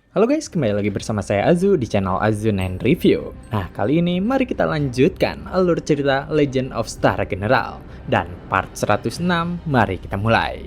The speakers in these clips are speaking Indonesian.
Halo guys, kembali lagi bersama saya Azu di channel Azu9 Review. Nah, kali ini mari kita lanjutkan alur cerita Legend of Star General. Dan part 106, mari kita mulai.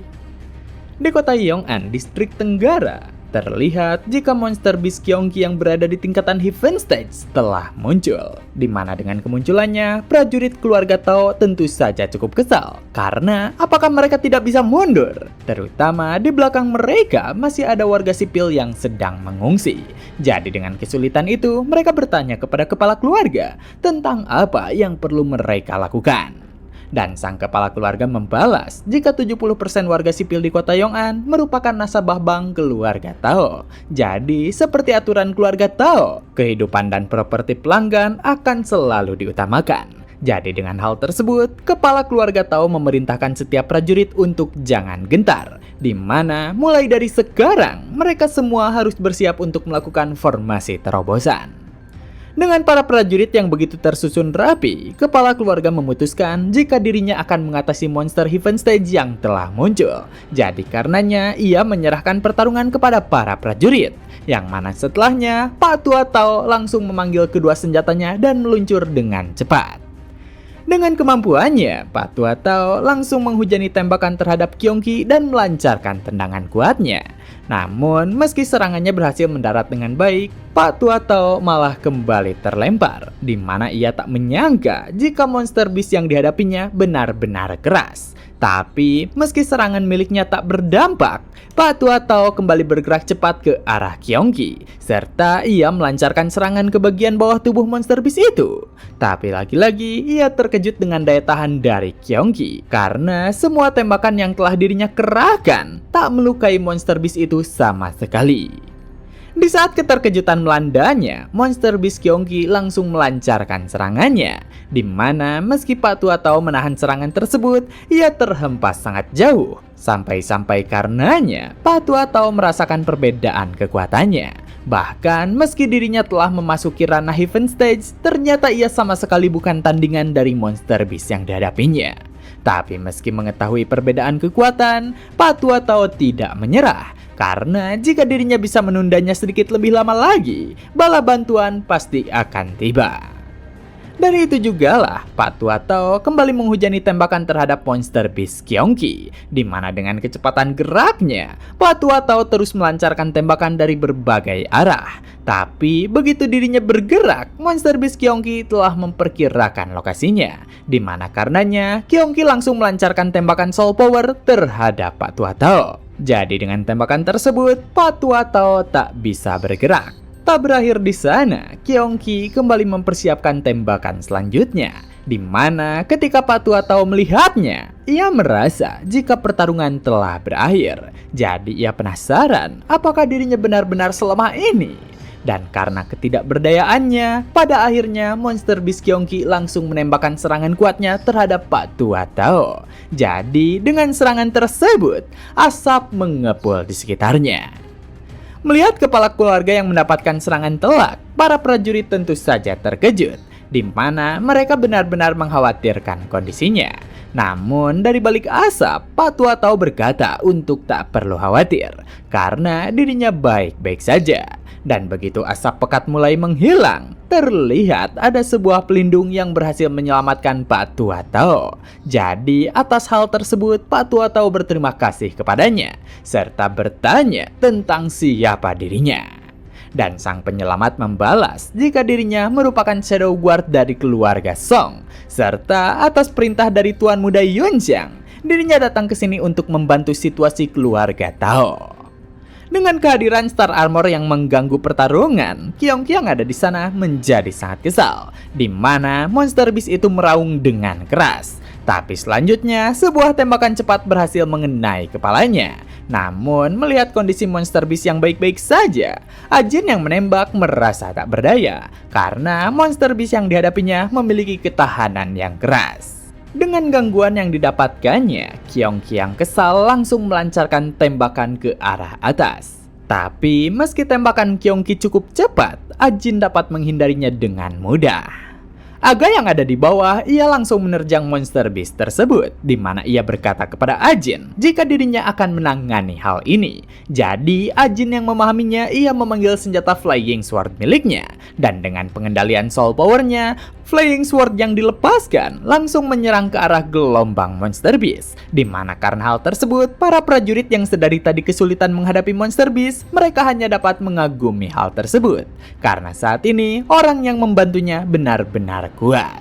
Di kota Yong'an, distrik Tenggara, terlihat jika monster Beast Gyeonggi yang berada di tingkatan Heaven Stage telah muncul. Dimana dengan kemunculannya, prajurit keluarga Tao tentu saja cukup kesal. Karena apakah mereka tidak bisa mundur? Terutama di belakang mereka masih ada warga sipil yang sedang mengungsi. Jadi dengan kesulitan itu, mereka bertanya kepada kepala keluarga tentang apa yang perlu mereka lakukan. Dan sang kepala keluarga membalas jika 70% warga sipil di kota Yong'an merupakan nasabah bank keluarga Tao. Jadi seperti aturan keluarga Tao, kehidupan dan properti pelanggan akan selalu diutamakan. Jadi dengan hal tersebut, kepala keluarga Tao memerintahkan setiap prajurit untuk jangan gentar. Di mana mulai dari sekarang, mereka semua harus bersiap untuk melakukan formasi terobosan. Dengan para prajurit yang begitu tersusun rapi, kepala keluarga memutuskan jika dirinya akan mengatasi monster Heaven Stage yang telah muncul. Jadi karenanya ia menyerahkan pertarungan kepada para prajurit. Yang mana setelahnya, Pak Tua Tao langsung memanggil kedua senjatanya dan meluncur dengan cepat. Dengan kemampuannya, Pak Tua Tao langsung menghujani tembakan terhadap Gyeonggi dan melancarkan tendangan kuatnya. Namun, meski serangannya berhasil mendarat dengan baik, Pak Tua Tao malah kembali terlempar, di mana ia tak menyangka jika monster beast yang dihadapinya benar-benar keras. Tapi, meski serangan miliknya tak berdampak, Pak Tua Tao kembali bergerak cepat ke arah Gyeonggi, serta ia melancarkan serangan ke bagian bawah tubuh monster beast itu. Tapi lagi-lagi ia terkejut dengan daya tahan dari Gyeonggi, karena semua tembakan yang telah dirinya kerahkan tak melukai monster beast itu sama sekali. Di saat keterkejutan melandanya, monster beast Gyeonggi langsung melancarkan serangannya, di mana meski Pak Tua Tao menahan serangan tersebut, ia terhempas sangat jauh. Sampai-sampai karenanya, Pak Tua Tao merasakan perbedaan kekuatannya. Bahkan meski dirinya telah memasuki ranah Heaven Stage, ternyata ia sama sekali bukan tandingan dari monster beast yang dihadapinya. Tapi meski mengetahui perbedaan kekuatan, Pak Tua Tao tidak menyerah. Karena jika dirinya bisa menundanya sedikit lebih lama lagi, bala bantuan pasti akan tiba. Dari itu jugalah Pak Tua Tao kembali menghujani tembakan terhadap monster beast Gyeonggi, di mana dengan kecepatan geraknya, Pak Tua Tao terus melancarkan tembakan dari berbagai arah. Tapi begitu dirinya bergerak, monster beast Gyeonggi telah memperkirakan lokasinya, di mana karenanya Gyeonggi langsung melancarkan tembakan soul power terhadap Pak Tua Tao. Jadi dengan tembakan tersebut, Pak Tua Tao tak bisa bergerak. Tak berakhir di sana, Gyeonggi kembali mempersiapkan tembakan selanjutnya, di mana ketika Pak Tua Tao melihatnya, ia merasa jika pertarungan telah berakhir. Jadi ia penasaran apakah dirinya benar-benar selemah ini. Dan karena ketidakberdayaannya, pada akhirnya monster beast Gyeonggi langsung menembakkan serangan kuatnya terhadap Pak Tua Tao. Jadi dengan serangan tersebut, asap mengepul di sekitarnya. Melihat kepala keluarga yang mendapatkan serangan telak, para prajurit tentu saja terkejut, di mana mereka benar-benar mengkhawatirkan kondisinya. Namun dari balik asap, Pak Tua Tao berkata untuk tak perlu khawatir, karena dirinya baik-baik saja. Dan begitu asap pekat mulai menghilang, terlihat ada sebuah pelindung yang berhasil menyelamatkan Pak Tua Tao. Jadi atas hal tersebut, Pak Tua Tao berterima kasih kepadanya, serta bertanya tentang siapa dirinya. Dan sang penyelamat membalas jika dirinya merupakan Shadow Guard dari keluarga Song, serta atas perintah dari Tuan Muda Yunxiang, dirinya datang ke sini untuk membantu situasi keluarga Tao. Dengan kehadiran Star Armor yang mengganggu pertarungan, Gyeonggi yang ada di sana menjadi sangat kesal, di mana monster beast itu meraung dengan keras. Tapi selanjutnya, sebuah tembakan cepat berhasil mengenai kepalanya. Namun, melihat kondisi monster beast yang baik-baik saja, Ajin yang menembak merasa tak berdaya, karena monster beast yang dihadapinya memiliki ketahanan yang keras. Dengan gangguan yang didapatkannya, Gyeonggi yang kesal langsung melancarkan tembakan ke arah atas. Tapi meski tembakan Gyeonggi cukup cepat, Ajin dapat menghindarinya dengan mudah. Aga yang ada di bawah, ia langsung menerjang monster beast tersebut, di mana ia berkata kepada Ajin jika dirinya akan menangani hal ini. Jadi, Ajin yang memahaminya, ia memanggil senjata Flying Sword miliknya, dan dengan pengendalian soul powernya, Flying Sword yang dilepaskan langsung menyerang ke arah gelombang monster beast, di mana karena hal tersebut, para prajurit yang sedari tadi kesulitan menghadapi monster beast, mereka hanya dapat mengagumi hal tersebut, karena saat ini orang yang membantunya benar-benar kuat.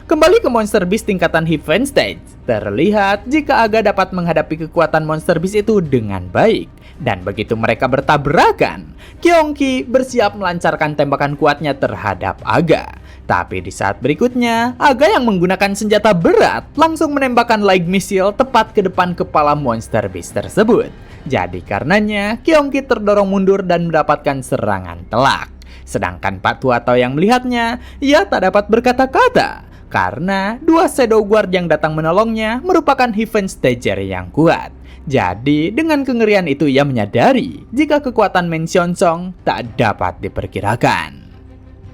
Kembali ke monster beast tingkatan Heaven Stage, terlihat jika Aga dapat menghadapi kekuatan monster beast itu dengan baik. Dan begitu mereka bertabrakan, Gyeonggi bersiap melancarkan tembakan kuatnya terhadap Aga. Tapi di saat berikutnya, Aga yang menggunakan senjata berat langsung menembakkan light missile tepat ke depan kepala monster beast tersebut. Jadi karenanya, Gyeonggi terdorong mundur dan mendapatkan serangan telak. Sedangkan Pak Tuatau yang melihatnya, ia tak dapat berkata-kata karena dua Shadow Guard yang datang menolongnya merupakan Heaven Stager yang kuat. Jadi dengan kengerian itu ia menyadari jika kekuatan Men Xionsong tak dapat diperkirakan.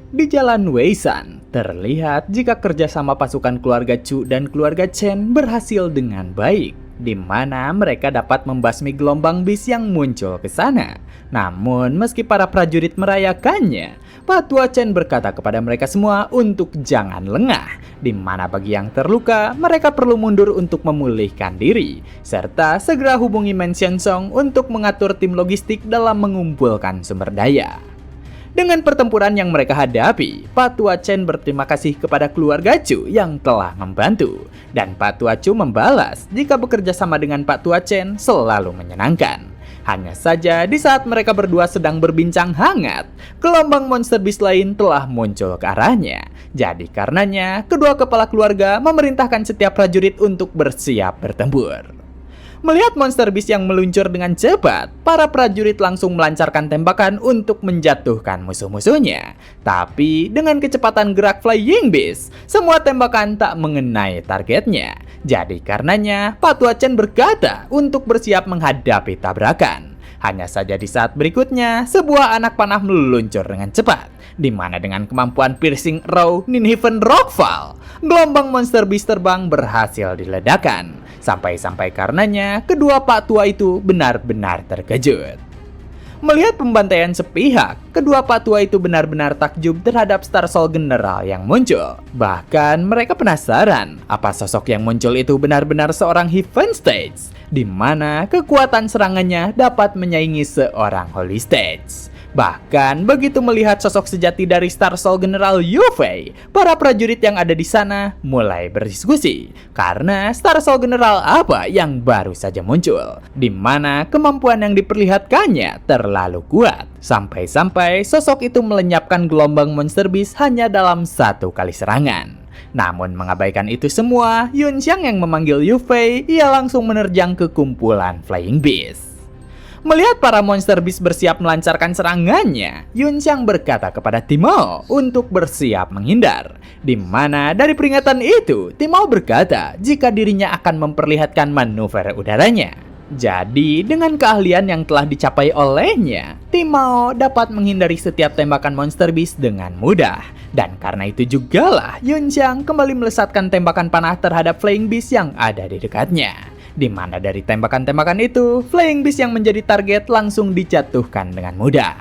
Di jalan Weisan, terlihat jika kerjasama pasukan keluarga Chu dan keluarga Chen berhasil dengan baik, di mana mereka dapat membasmi gelombang bis yang muncul ke sana. Namun, meski para prajurit merayakannya, Patua Chen berkata kepada mereka semua untuk jangan lengah, di mana bagi yang terluka, mereka perlu mundur untuk memulihkan diri, serta segera hubungi Men Xionsong untuk mengatur tim logistik dalam mengumpulkan sumber daya. Dengan pertempuran yang mereka hadapi, Patua Chen berterima kasih kepada keluarga Chu yang telah membantu. Dan Patua Chu membalas jika bekerja sama dengan Patua Chen selalu menyenangkan. Hanya saja di saat mereka berdua sedang berbincang hangat, gelombang monster beast lain telah muncul ke arahnya. Jadi karenanya, kedua kepala keluarga memerintahkan setiap prajurit untuk bersiap bertempur. Melihat monster beast yang meluncur dengan cepat, para prajurit langsung melancarkan tembakan untuk menjatuhkan musuh-musuhnya. Tapi dengan kecepatan gerak Flying Beast, semua tembakan tak mengenai targetnya. Jadi karenanya, Patua Chen berkata untuk bersiap menghadapi tabrakan. Hanya saja di saat berikutnya, sebuah anak panah meluncur dengan cepat, di mana dengan kemampuan Piercing Arrow Ninhaven Rockfall, gelombang monster beast terbang berhasil diledakkan. Sampai-sampai karenanya, kedua Pak Tua itu benar-benar terkejut. Melihat pembantaian sepihak, kedua Pak Tua itu benar-benar takjub terhadap Star Soul General yang muncul. Bahkan mereka penasaran, apa sosok yang muncul itu benar-benar seorang Heaven Stage, di mana kekuatan serangannya dapat menyaingi seorang Holy Stage. Bahkan begitu melihat sosok sejati dari Star Soul General Yufei, para prajurit yang ada di sana mulai berdiskusi karena Star Soul General apa yang baru saja muncul, di mana kemampuan yang diperlihatkannya terlalu kuat, sampai-sampai sosok itu melenyapkan gelombang monster beast hanya dalam satu kali serangan. Namun mengabaikan itu semua, Yun Xiang yang memanggil Yufei, ia langsung menerjang ke kumpulan Flying Beast. Melihat para monster beast bersiap melancarkan serangannya, Yun Xiang berkata kepada Timo untuk bersiap menghindar. Di mana dari peringatan itu, Timo berkata jika dirinya akan memperlihatkan manuver udaranya. Jadi, dengan keahlian yang telah dicapai olehnya, Timo dapat menghindari setiap tembakan monster beast dengan mudah. Dan karena itu jugalah Yun Xiang kembali melesatkan tembakan panah terhadap Flying Beast yang ada di dekatnya. Di mana dari tembakan-tembakan itu, Flying Beast yang menjadi target langsung dijatuhkan dengan mudah.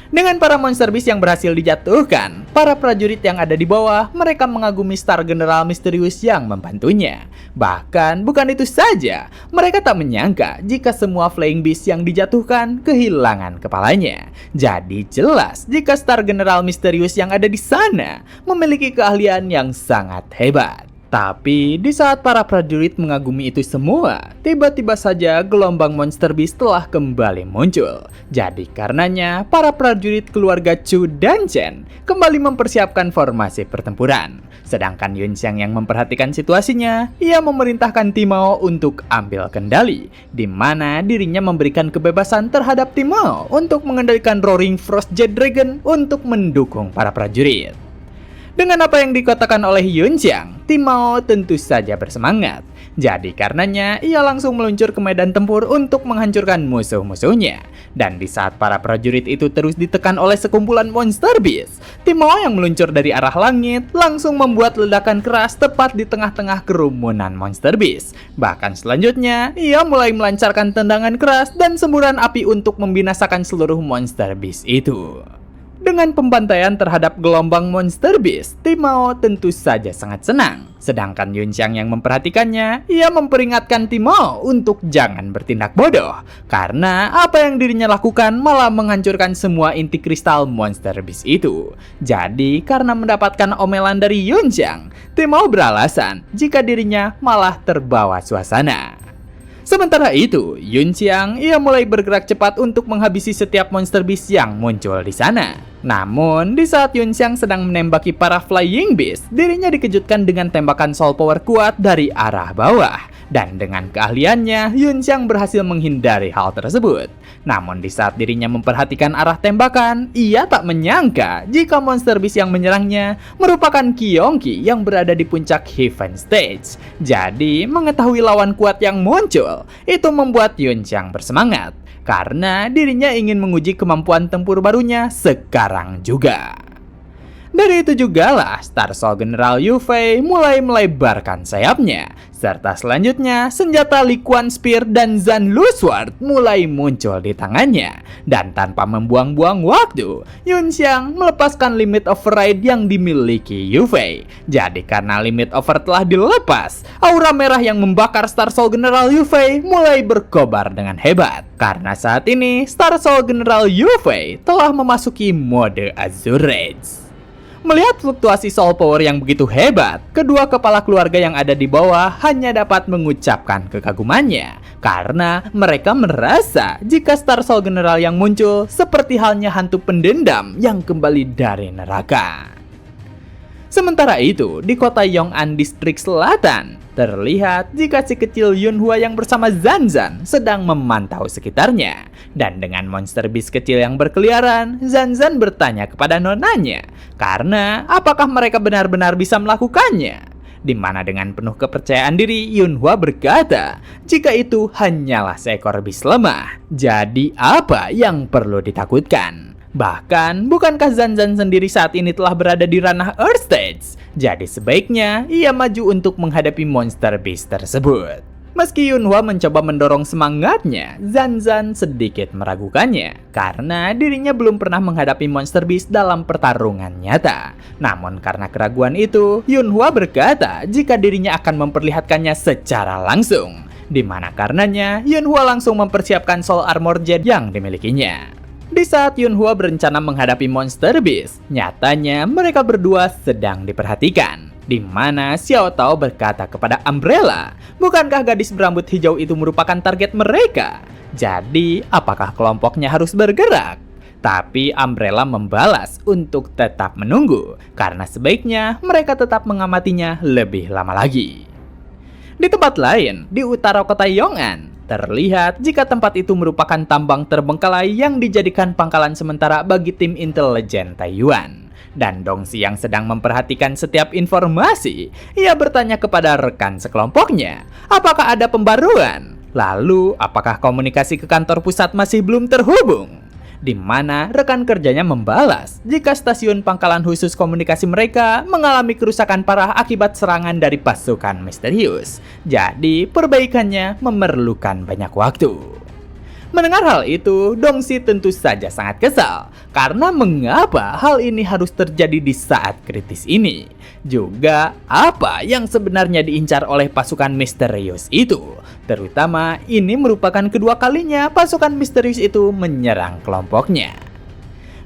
Dengan para monster beast yang berhasil dijatuhkan, para prajurit yang ada di bawah, mereka mengagumi Star General misterius yang membantunya. Bahkan bukan itu saja, mereka tak menyangka jika semua Flying Beast yang dijatuhkan kehilangan kepalanya. Jadi jelas jika Star General misterius yang ada di sana memiliki keahlian yang sangat hebat. Tapi di saat para prajurit mengagumi itu semua, tiba-tiba saja gelombang monster beast telah kembali muncul. Jadi karenanya para prajurit keluarga Chu dan Chen kembali mempersiapkan formasi pertempuran. Sedangkan Yun Xiang yang memperhatikan situasinya, ia memerintahkan Timo untuk ambil kendali, di mana dirinya memberikan kebebasan terhadap Timo untuk mengendalikan Roaring Frost Jet Dragon untuk mendukung para prajurit. Dengan apa yang dikatakan oleh Yun Xiang, Timo tentu saja bersemangat. Jadi karenanya, ia langsung meluncur ke medan tempur untuk menghancurkan musuh-musuhnya. Dan di saat para prajurit itu terus ditekan oleh sekumpulan Monster Beast, Timo yang meluncur dari arah langit langsung membuat ledakan keras tepat di tengah-tengah kerumunan Monster Beast. Bahkan selanjutnya, ia mulai melancarkan tendangan keras dan semburan api untuk membinasakan seluruh Monster Beast itu. Dengan pembantaian terhadap gelombang Monster Beast, Timo tentu saja sangat senang. Sedangkan Yunxiang yang memperhatikannya, ia memperingatkan Timo untuk jangan bertindak bodoh. Karena apa yang dirinya lakukan malah menghancurkan semua inti kristal Monster Beast itu. Jadi, karena mendapatkan omelan dari Yunxiang, Timo beralasan jika dirinya malah terbawa suasana. Sementara itu, Yunxiang ia mulai bergerak cepat untuk menghabisi setiap Monster Beast yang muncul di sana. Namun, di saat Yunxiang sedang menembaki para Flying Beast, dirinya dikejutkan dengan tembakan Soul Power kuat dari arah bawah. Dan dengan keahliannya, Yunxiang berhasil menghindari hal tersebut. Namun di saat dirinya memperhatikan arah tembakan, ia tak menyangka jika Monster Beast yang menyerangnya merupakan Kyongki yang berada di puncak Heaven Stage. Jadi, mengetahui lawan kuat yang muncul, itu membuat Yunxiang bersemangat. Karena dirinya ingin menguji kemampuan tempur barunya sekarang juga. Dari itu jugalah Star Soul General Yu Fei mulai melebarkan sayapnya. Serta selanjutnya senjata Li Quan Spear dan Zan Lu Sword mulai muncul di tangannya. Dan tanpa membuang-buang waktu, Yunxiang melepaskan limit override yang dimiliki Yu Fei. Jadi karena limit over telah dilepas, aura merah yang membakar Star Soul General Yu Fei mulai berkobar dengan hebat. Karena saat ini Star Soul General Yu Fei telah memasuki mode Azure Rage. Melihat fluktuasi soul power yang begitu hebat, kedua kepala keluarga yang ada di bawah hanya dapat mengucapkan kekagumannya. Karena mereka merasa jika Star Soul General yang muncul seperti halnya hantu pendendam yang kembali dari neraka. Sementara itu, di kota Yong'an Distrik Selatan, terlihat jika si kecil Yunhua yang bersama Zanzan sedang memantau sekitarnya. Dan dengan Monster Beast kecil yang berkeliaran, Zanzan bertanya kepada nonanya, karena apakah mereka benar-benar bisa melakukannya? Di mana dengan penuh kepercayaan diri, Yunhua berkata, jika itu hanyalah seekor beast lemah, jadi apa yang perlu ditakutkan? Bahkan, bukankah Zanzan sendiri saat ini telah berada di ranah Earth Stage? Jadi sebaiknya ia maju untuk menghadapi Monster Beast tersebut. Meski Yunhua mencoba mendorong semangatnya, Zanzan sedikit meragukannya karena dirinya belum pernah menghadapi Monster Beast dalam pertarungan nyata. Namun karena keraguan itu, Yunhua berkata jika dirinya akan memperlihatkannya secara langsung. Di mana karenanya, Yunhua langsung mempersiapkan Soul Armor Jet yang dimilikinya. Di saat Yunhua berencana menghadapi Monster Beast, nyatanya mereka berdua sedang diperhatikan. Di mana Xiao Tao berkata kepada Umbrella, bukankah gadis berambut hijau itu merupakan target mereka? Jadi, apakah kelompoknya harus bergerak? Tapi Umbrella membalas untuk tetap menunggu, karena sebaiknya mereka tetap mengamatinya lebih lama lagi. Di tempat lain, di utara kota Yong'an, terlihat jika tempat itu merupakan tambang terbengkalai yang dijadikan pangkalan sementara bagi tim intelijen Taiyuan. Dan Dongxi yang sedang memperhatikan setiap informasi, ia bertanya kepada rekan sekelompoknya, apakah ada pembaruan? Lalu, apakah komunikasi ke kantor pusat masih belum terhubung? Di mana rekan kerjanya membalas jika stasiun pangkalan khusus komunikasi mereka mengalami kerusakan parah akibat serangan dari pasukan misterius. Jadi perbaikannya memerlukan banyak waktu. Mendengar hal itu, Dongxi tentu saja sangat kesal karena mengapa hal ini harus terjadi di saat kritis ini. Juga apa yang sebenarnya diincar oleh pasukan misterius itu. Terutama ini merupakan kedua kalinya pasukan misterius itu menyerang kelompoknya.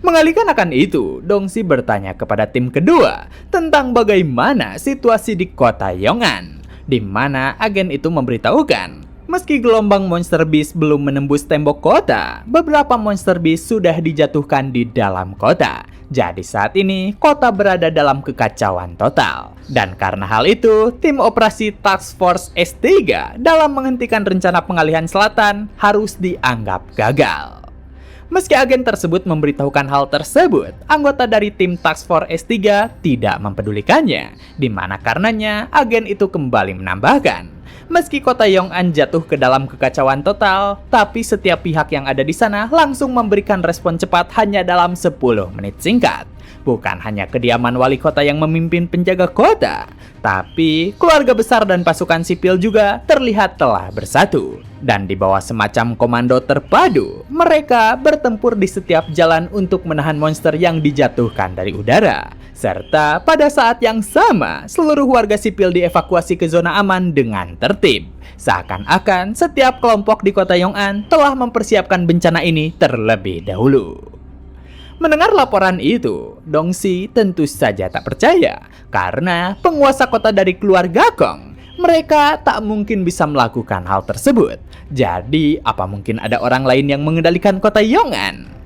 Mengalihkan akan itu, Dongxi bertanya kepada tim kedua tentang bagaimana situasi di kota Yong'an, di mana agen itu memberitahukan meski gelombang Monster Beast belum menembus tembok kota, beberapa Monster Beast sudah dijatuhkan di dalam kota. Jadi saat ini, kota berada dalam kekacauan total. Dan karena hal itu, tim operasi Task Force S3 dalam menghentikan rencana pengalihan selatan harus dianggap gagal. Meski agen tersebut memberitahukan hal tersebut, anggota dari tim Task Force S3 tidak mempedulikannya, di mana karenanya agen itu kembali menambahkan, Meski kota Yong'an jatuh ke dalam kekacauan total, tapi setiap pihak yang ada di sana langsung memberikan respon cepat hanya dalam 10 menit singkat. Bukan hanya kediaman wali kota yang memimpin penjaga kota, tapi keluarga besar dan pasukan sipil juga terlihat telah bersatu. Dan di bawah semacam komando terpadu, mereka bertempur di setiap jalan untuk menahan monster yang dijatuhkan dari udara. Serta pada saat yang sama, seluruh warga sipil dievakuasi ke zona aman dengan tertib. Seakan-akan setiap kelompok di kota Yong'an telah mempersiapkan bencana ini terlebih dahulu. Mendengar laporan itu, Dongxi tentu saja tak percaya, karena penguasa kota dari keluarga Kong, mereka tak mungkin bisa melakukan hal tersebut. Jadi, apa mungkin ada orang lain yang mengendalikan kota Yong'an?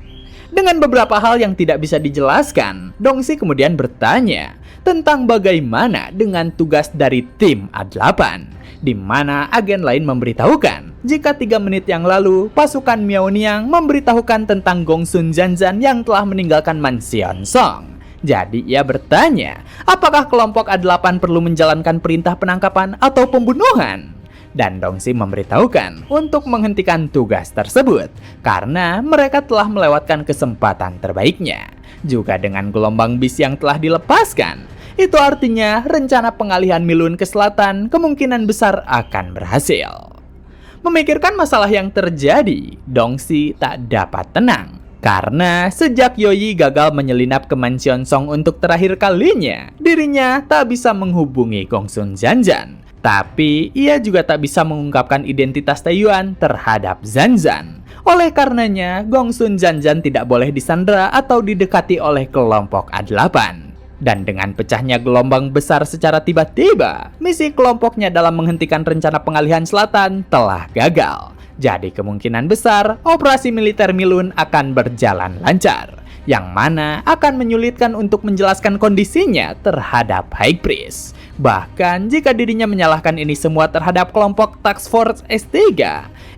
Dengan beberapa hal yang tidak bisa dijelaskan, Dongxi kemudian bertanya tentang bagaimana dengan tugas dari tim A8, di mana agen lain memberitahukan jika 3 menit yang lalu pasukan Miaoniang memberitahukan tentang Gongsun Zanzan yang telah meninggalkan Mansion Song. Jadi ia bertanya, apakah kelompok A8 perlu menjalankan perintah penangkapan atau pembunuhan? Dan Dongxi memberitahukan untuk menghentikan tugas tersebut karena mereka telah melewatkan kesempatan terbaiknya. Juga dengan gelombang bis yang telah dilepaskan, itu artinya rencana pengalihan Milun ke selatan kemungkinan besar akan berhasil. Memikirkan masalah yang terjadi, Dongxi tak dapat tenang. Karena sejak Yoyi gagal menyelinap ke Mansion Song untuk terakhir kalinya, dirinya tak bisa menghubungi Gongsun Zanzan. Tapi ia juga tak bisa mengungkapkan identitas Taiyuan terhadap Zanzan. Oleh karenanya, Gongsun Zanzan tidak boleh disandera atau didekati oleh kelompok A8. Dan dengan pecahnya gelombang besar secara tiba-tiba, misi kelompoknya dalam menghentikan rencana pengalihan selatan telah gagal. Jadi kemungkinan besar operasi militer Milun akan berjalan lancar, yang mana akan menyulitkan untuk menjelaskan kondisinya terhadap High Priest. Bahkan jika dirinya menyalahkan ini semua terhadap kelompok Task Force S3,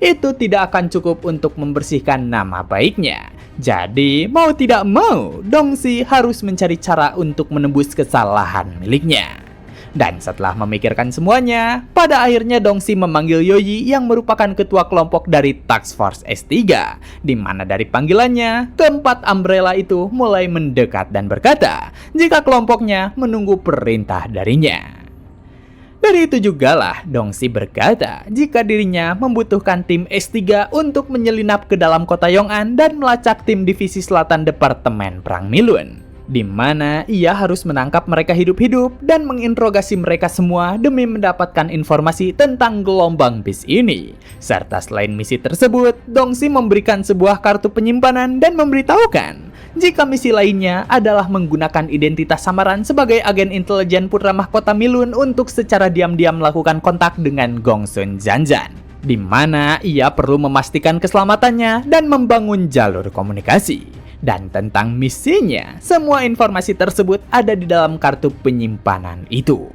itu tidak akan cukup untuk membersihkan nama baiknya. Jadi mau tidak mau, Dongxi harus mencari cara untuk menembus kesalahan miliknya. Dan setelah memikirkan semuanya, pada akhirnya Dongxi memanggil Yoyi yang merupakan ketua kelompok dari Task Force S3, di mana dari panggilannya, keempat umbrella itu mulai mendekat dan berkata jika kelompoknya menunggu perintah darinya. Dari itu jugalah Dongxi berkata jika dirinya membutuhkan tim S3 untuk menyelinap ke dalam kota Yong'an dan melacak tim divisi selatan Departemen Perang Milun, di mana ia harus menangkap mereka hidup-hidup dan menginterogasi mereka semua demi mendapatkan informasi tentang gelombang bis ini. Serta selain misi tersebut, Dongxi memberikan sebuah kartu penyimpanan dan memberitahukan jika misi lainnya adalah menggunakan identitas samaran sebagai agen intelijen putra mahkota Milun untuk secara diam-diam melakukan kontak dengan Gongsun Zanzan, di mana ia perlu memastikan keselamatannya dan membangun jalur komunikasi. Dan tentang misinya, semua informasi tersebut ada di dalam kartu penyimpanan itu.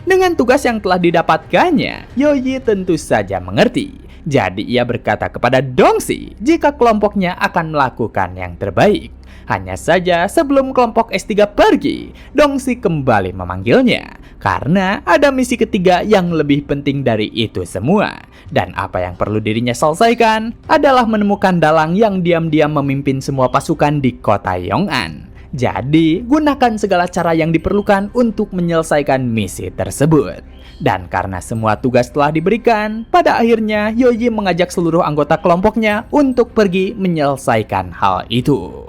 Dengan tugas yang telah didapatkannya, Yoyi tentu saja mengerti. Jadi ia berkata kepada Dongxi jika kelompoknya akan melakukan yang terbaik. Hanya saja sebelum kelompok S3 pergi, Dongxi kembali memanggilnya karena ada misi ketiga yang lebih penting dari itu semua. Dan apa yang perlu dirinya selesaikan adalah menemukan dalang yang diam-diam memimpin semua pasukan di kota Yong'an. Jadi, gunakan segala cara yang diperlukan untuk menyelesaikan misi tersebut. Dan karena semua tugas telah diberikan, pada akhirnya Yoyi mengajak seluruh anggota kelompoknya untuk pergi menyelesaikan hal itu.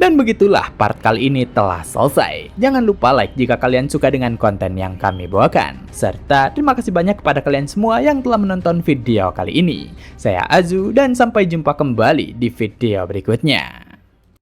Dan begitulah part kali ini telah selesai. Jangan lupa like jika kalian suka dengan konten yang kami bawakan. Serta terima kasih banyak kepada kalian semua yang telah menonton video kali ini. Saya Azu dan sampai jumpa kembali di video berikutnya.